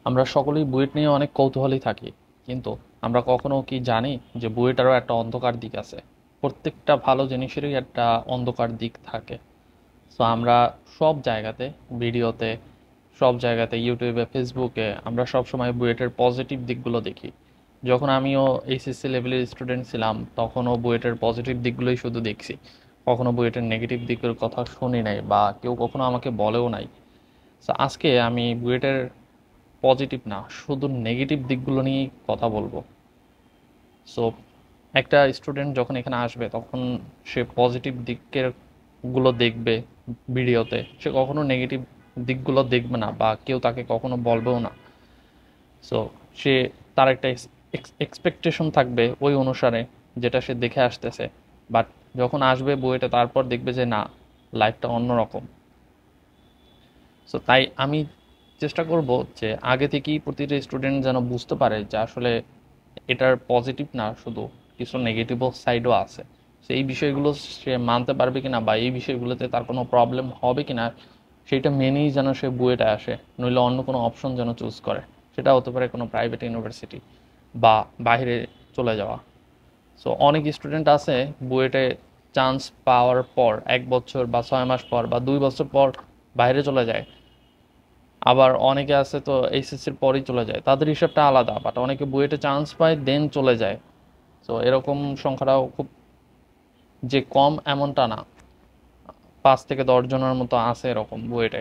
আমরা সকলেই বুয়েট নিয়ে অনেক কৌতূহলী থাকি, কিন্তু আমরা কখনো কি জানি যে বুয়েটেরও একটা অন্ধকার দিক আছে? প্রত্যেকটা ভালো জিনিসেরই একটা অন্ধকার দিক থাকে। সো আমরা সব জায়গাতে, ভিডিওতে, সব জায়গাতে, ইউটিউবে, ফেসবুকে আমরা সব সময় বুয়েটের পজিটিভ দিকগুলো দেখি। যখন আমিও এইচএসসি লেভেলের স্টুডেন্ট ছিলাম তখনও বুয়েটের পজিটিভ দিকগুলোই শুধু দেখছি, কখনো বুয়েটের নেগেটিভ দিকের কথা শুনি নাই বা কেউ কখনো আমাকে বলেও নাই। সো আজকে আমি বুয়েটের পজিটিভ না, শুধু নেগেটিভ দিকগুলো নিয়েই কথা বলবো। সো একটা স্টুডেন্ট যখন এখানে আসবে তখন সে পজিটিভ দিকের গুলো দেখবে ভিডিওতে, সে কখনো নেগেটিভ দিকগুলো দেখবে না বা কেউ তাকে কখনো বলবেও না। সো সে, তার একটা এক্সপেকটেশন থাকবে ওই অনুসারে যেটা সে দেখে আসতেছে, বাট যখন আসবে বুয়েটে তারপর দেখবে যে না, লাইফটা অন্যরকম। সো তাই আমি চেষ্টা করব যে আগে থেকেই প্রতিটা স্টুডেন্ট যেন বুঝতে পারে যে আসলে এটার পজিটিভ না, শুধু কিছু নেগেটিভও সাইডও আছে। সেই বিষয়গুলো সে মানতে পারবে কিনা বা এই বিষয়গুলোতে তার কোনো প্রবলেম হবে কিনা সেইটা মেনেই যেন সে বুয়েটে আসে, নইলে অন্য কোনো অপশন যেন চুজ করে। সেটা হতে পারে কোনো প্রাইভেট ইউনিভার্সিটি বা বাইরে চলে যাওয়া। সো অনেক স্টুডেন্ট আছে বুয়েটে চান্স পাওয়ার পর 1 বছর বা 6 মাস পর বা 2 বছর পর বাইরে চলে যায়। আবার অনেকে আছে তো এইচএসসির পরেই চলে যায়, তাদের হিসাবটা আলাদা, বাট অনেকে বুয়েটে চান্স পায় দেন চলে যায়। তো এরকম সংখ্যাটাও খুব যে কম এমনটা না, 5 থেকে 10 জনের মতো আছে এরকম বুয়েটে।